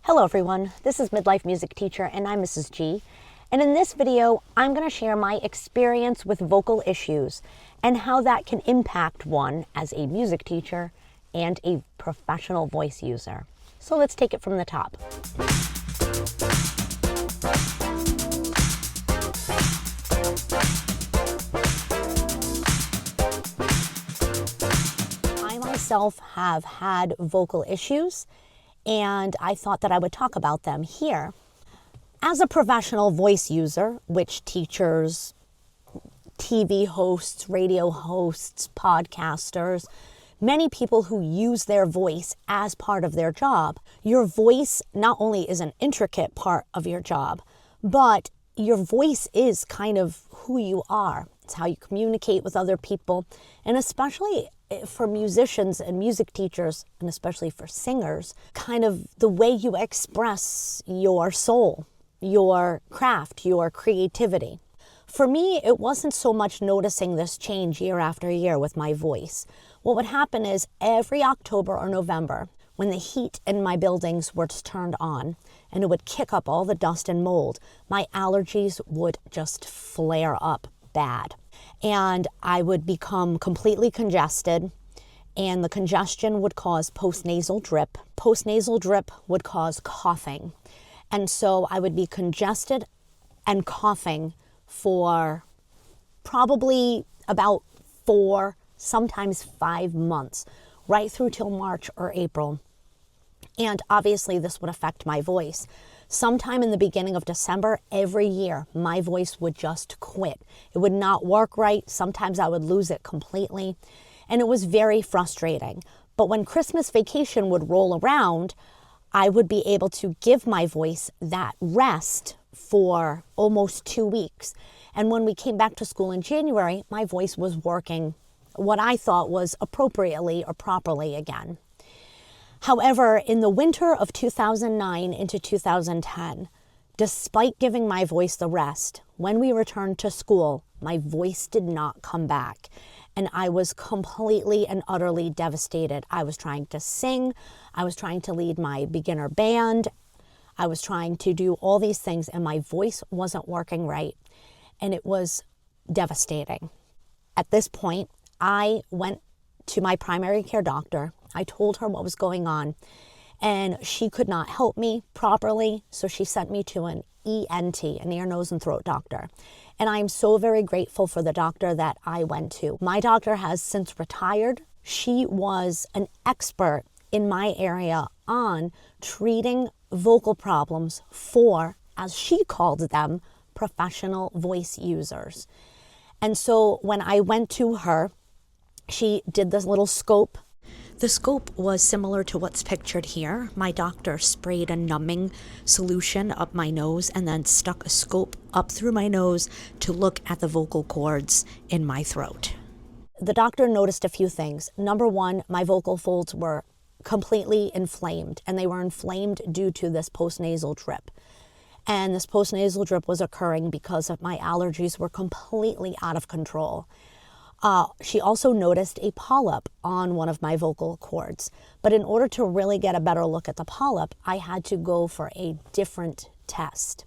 Hello everyone, this is Midlife Music Teacher and I'm Mrs. G. And in this video, I'm going to share my experience with vocal issues and how that can impact one as a music teacher and a professional voice user. So let's take it from the top. I myself have had vocal issues, and I thought that I would talk about them here. As a professional voice user, which teachers, TV hosts, radio hosts, podcasters, many people who use their voice as part of their job, your voice not only is an intricate part of your job, but your voice is kind of who you are. It's how you communicate with other people, and especially for musicians and music teachers, and especially for singers, kind of the way you express your soul, your craft, your creativity. For me, it wasn't so much noticing this change year after year with my voice. What would happen is every October or November, when the heat in my buildings was turned on and it would kick up all the dust and mold, my allergies would just flare up bad. And I would become completely congested, and the congestion would cause postnasal drip. Postnasal drip would cause coughing. And so I would be congested and coughing for probably about 4, sometimes 5 months, right through till March or April. And obviously this would affect my voice. Sometime in the beginning of December, every year, my voice would just quit. It would not work right. Sometimes I would lose it completely. And it was very frustrating. But when Christmas vacation would roll around, I would be able to give my voice that rest for almost 2 weeks. And when we came back to school in January, my voice was working what I thought was appropriately or properly again. However, in the winter of 2009 into 2010, despite giving my voice the rest, when we returned to school, my voice did not come back. And I was completely and utterly devastated. I was trying to sing. I was trying to lead my beginner band. I was trying to do all these things, and my voice wasn't working right. And it was devastating. At this point, I went to my primary care doctor. I told her what was going on, and she could not help me properly, so she sent me to an ENT, an ear, nose, and throat doctor. And I'm so very grateful for the doctor that I went to. My doctor has since retired. She was an expert in my area on treating vocal problems for, as she called them, professional voice users. And so when I went to her, she did this little scope. The scope was similar to what's pictured here. My doctor sprayed a numbing solution up my nose and then stuck a scope up through my nose to look at the vocal cords in my throat. The doctor noticed a few things. Number one, my vocal folds were completely inflamed, and they were inflamed due to this postnasal drip. And this postnasal drip was occurring because of my allergies were completely out of control. She also noticed a polyp on one of my vocal cords. But in order to really get a better look at the polyp, I had to go for a different test.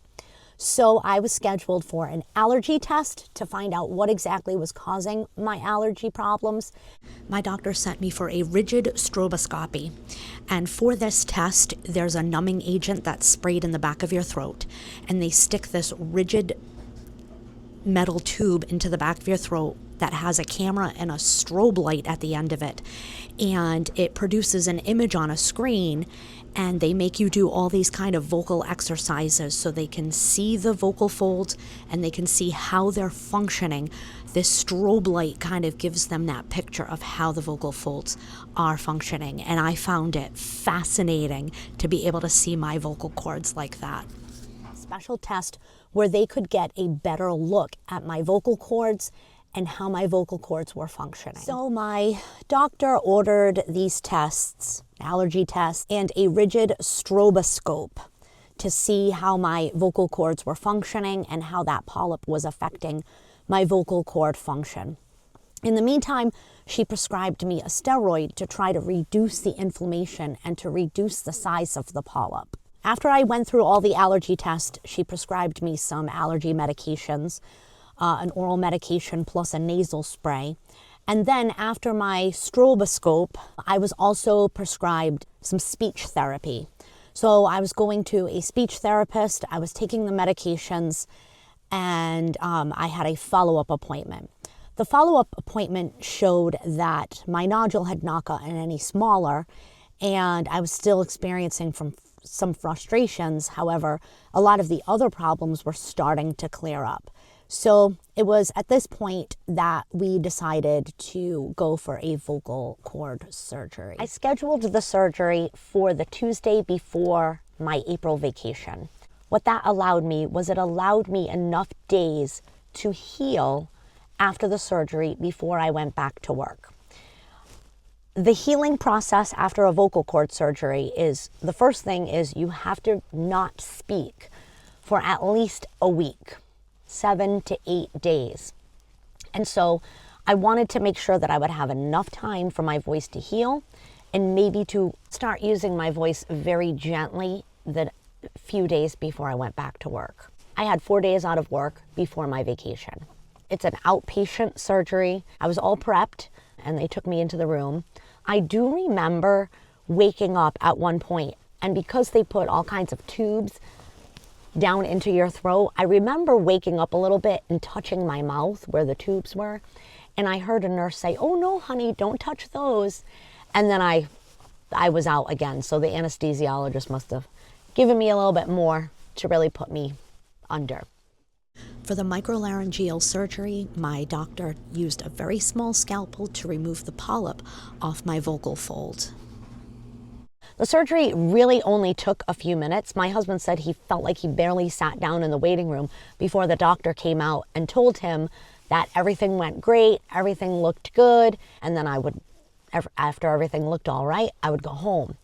So I was scheduled for an allergy test to find out what exactly was causing my allergy problems. My doctor sent me for a rigid stroboscopy. And for this test, there's a numbing agent that's sprayed in the back of your throat. And they stick this rigid metal tube into the back of your throat that has a camera and a strobe light at the end of it. And it produces an image on a screen, and they make you do all these kind of vocal exercises so they can see the vocal folds and they can see how they're functioning. This strobe light kind of gives them that picture of how the vocal folds are functioning. And I found it fascinating to be able to see my vocal cords like that. Special test where they could get a better look at my vocal cords and how my vocal cords were functioning. So my doctor ordered these tests, allergy tests, and a rigid stroboscope to see how my vocal cords were functioning and how that polyp was affecting my vocal cord function. In the meantime, she prescribed me a steroid to try to reduce the inflammation and to reduce the size of the polyp. After I went through all the allergy tests, she prescribed me some allergy medications, an oral medication plus a nasal spray. And then after my stroboscope, I was also prescribed some speech therapy. So I was going to a speech therapist, I was taking the medications, and I had a follow-up appointment. The follow-up appointment showed that my nodule had not gotten any smaller, and I was still experiencing some frustrations. However, a lot of the other problems were starting to clear up. So it was at this point that we decided to go for a vocal cord surgery. I scheduled the surgery for the Tuesday before my April vacation. What that allowed me was it allowed me enough days to heal after the surgery before I went back to work. The healing process after a vocal cord surgery is, the first thing is you have to not speak for at least a week. 7 to 8 days. And so I wanted to make sure that I would have enough time for my voice to heal and maybe to start using my voice very gently the few days before I went back to work. I had 4 days out of work before my vacation. It's an outpatient surgery. I was all prepped and they took me into the room. I do remember waking up at one point, and because they put all kinds of tubes down into your throat, I remember waking up a little bit and touching my mouth where the tubes were. And I heard a nurse say, "Oh no, honey, don't touch those." And then I was out again. So the anesthesiologist must have given me a little bit more to really put me under. For the microlaryngeal surgery, my doctor used a very small scalpel to remove the polyp off my vocal fold. The surgery really only took a few minutes. My husband said he felt like he barely sat down in the waiting room before the doctor came out and told him that everything went great, everything looked good, and then after everything looked all right, I would go home.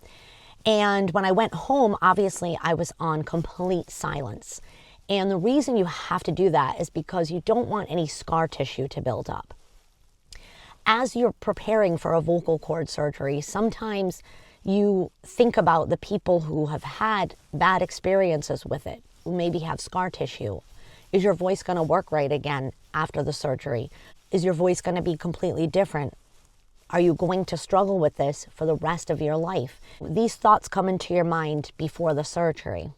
And when I went home, obviously I was on complete silence. And the reason you have to do that is because you don't want any scar tissue to build up. As you're preparing for a vocal cord surgery, sometimes you think about the people who have had bad experiences with it, who maybe have scar tissue. Is your voice going to work right again after the surgery? Is your voice going to be completely different? Are you going to struggle with this for the rest of your life? These thoughts come into your mind before the surgery.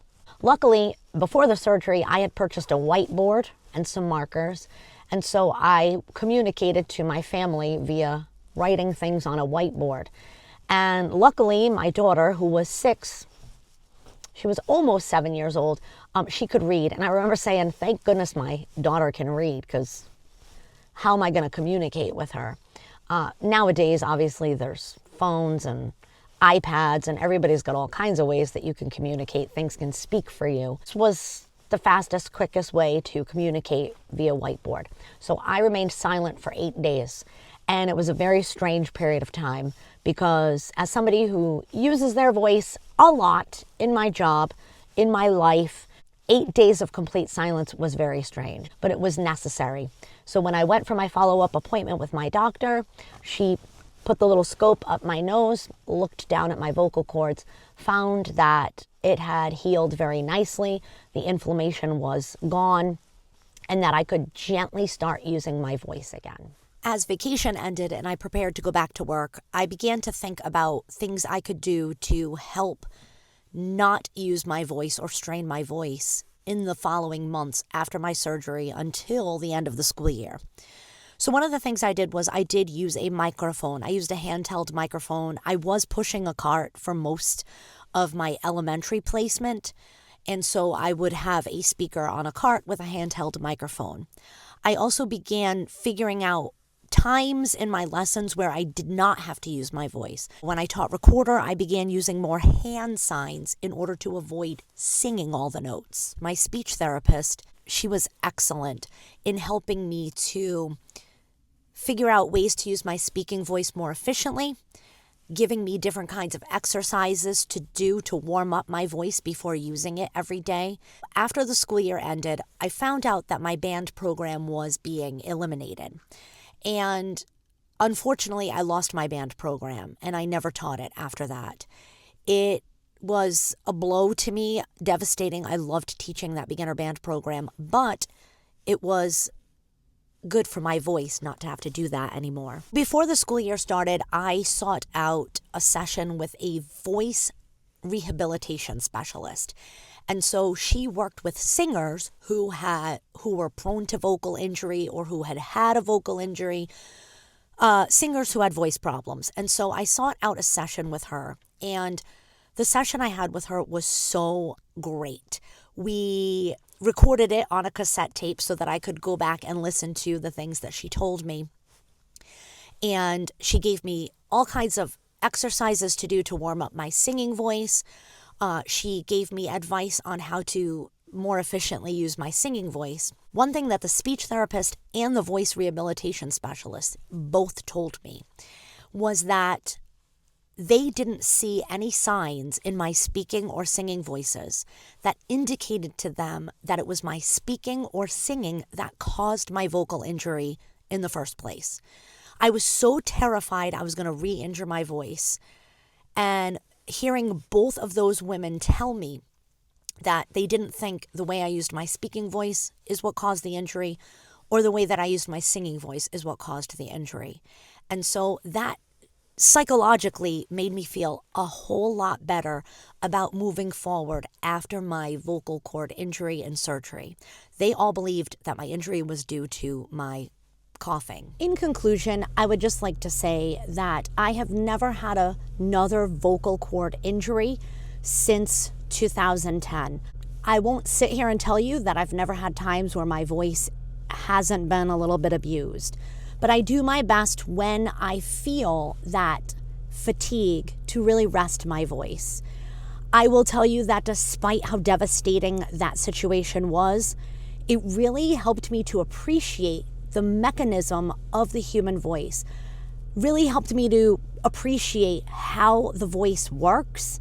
Luckily, before the surgery, I had purchased a whiteboard and some markers, and so I communicated to my family via writing things on a whiteboard. And luckily, my daughter, who was 6, she was almost 7 years old, she could read. And I remember saying, thank goodness my daughter can read, because how am I going to communicate with her? Nowadays, obviously, there's phones and iPads, and everybody's got all kinds of ways that you can communicate. Things can speak for you. This was the fastest, quickest way to communicate via whiteboard. So I remained silent for 8 days. And it was a very strange period of time because as somebody who uses their voice a lot in my job, in my life, 8 days of complete silence was very strange, but it was necessary. So when I went for my follow-up appointment with my doctor, she put the little scope up my nose, looked down at my vocal cords, found that it had healed very nicely, the inflammation was gone, and that I could gently start using my voice again. As vacation ended and I prepared to go back to work, I began to think about things I could do to help not use my voice or strain my voice in the following months after my surgery until the end of the school year. So one of the things I did was I did use a microphone. I used a handheld microphone. I was pushing a cart for most of my elementary placement, and so I would have a speaker on a cart with a handheld microphone. I also began figuring out times in my lessons where I did not have to use my voice. When I taught recorder, I began using more hand signs in order to avoid singing all the notes. My speech therapist, she was excellent in helping me to figure out ways to use my speaking voice more efficiently, giving me different kinds of exercises to do to warm up my voice before using it every day. After the school year ended, I found out that my band program was being eliminated. And unfortunately, I lost my band program and I never taught it after that. It was a blow to me, devastating. I loved teaching that beginner band program, but it was good for my voice not to have to do that anymore. Before the school year started, I sought out a session with a voice rehabilitation specialist. And so she worked with singers who were prone to vocal injury or who had had a vocal injury, singers who had voice problems. And so I sought out a session with her, and the session I had with her was so great. We recorded it on a cassette tape so that I could go back and listen to the things that she told me. And she gave me all kinds of exercises to do to warm up my singing voice. She gave me advice on how to more efficiently use my singing voice. One thing that the speech therapist and the voice rehabilitation specialist both told me was that they didn't see any signs in my speaking or singing voices that indicated to them that it was my speaking or singing that caused my vocal injury in the first place. I was so terrified I was going to re-injure my voice, and hearing both of those women tell me that they didn't think the way I used my speaking voice is what caused the injury, or the way that I used my singing voice is what caused the injury. And so that psychologically made me feel a whole lot better about moving forward after my vocal cord injury and surgery. They all believed that my injury was due to my coughing. In conclusion, I would just like to say that I have never had another vocal cord injury since 2010. I won't sit here and tell you that I've never had times where my voice hasn't been a little bit abused, but I do my best when I feel that fatigue to really rest my voice. I will tell you that despite how devastating that situation was, it really helped me to appreciate the mechanism of the human voice, really helped me to appreciate how the voice works.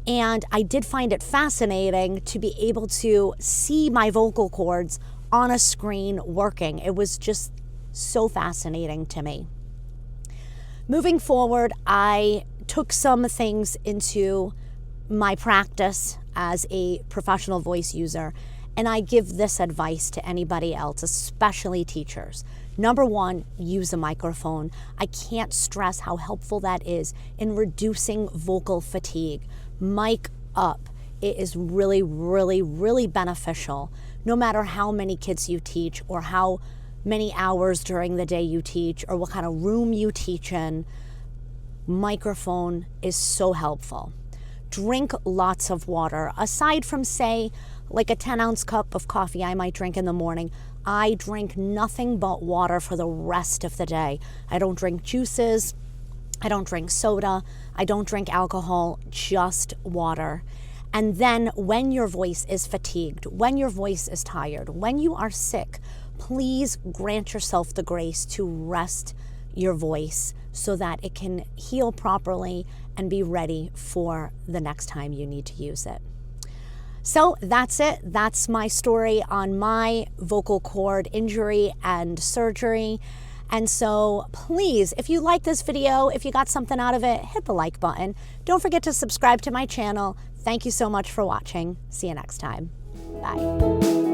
And I did find it fascinating to be able to see my vocal cords on a screen working. It was just so fascinating to me. Moving forward, I took some things into my practice as a professional voice user, and I give this advice to anybody else, especially teachers. Number one, use a microphone. I can't stress how helpful that is in reducing vocal fatigue. Mic up. It is really, really, really beneficial, no matter how many kids you teach or how many hours during the day you teach or what kind of room you teach in. Microphone is so helpful. Drink lots of water. Aside from, say, like a 10-ounce cup of coffee I might drink in the morning, I drink nothing but water for the rest of the day. I don't drink juices. I don't drink soda. I don't drink alcohol, just water. And then when your voice is fatigued, when your voice is tired, when you are sick, please grant yourself the grace to rest your voice so that it can heal properly and be ready for the next time you need to use it. So that's it. That's my story on my vocal cord injury and surgery. And so please, if you like this video, if you got something out of it, hit the like button. Don't forget to subscribe to my channel. Thank you so much for watching. See you next time. Bye.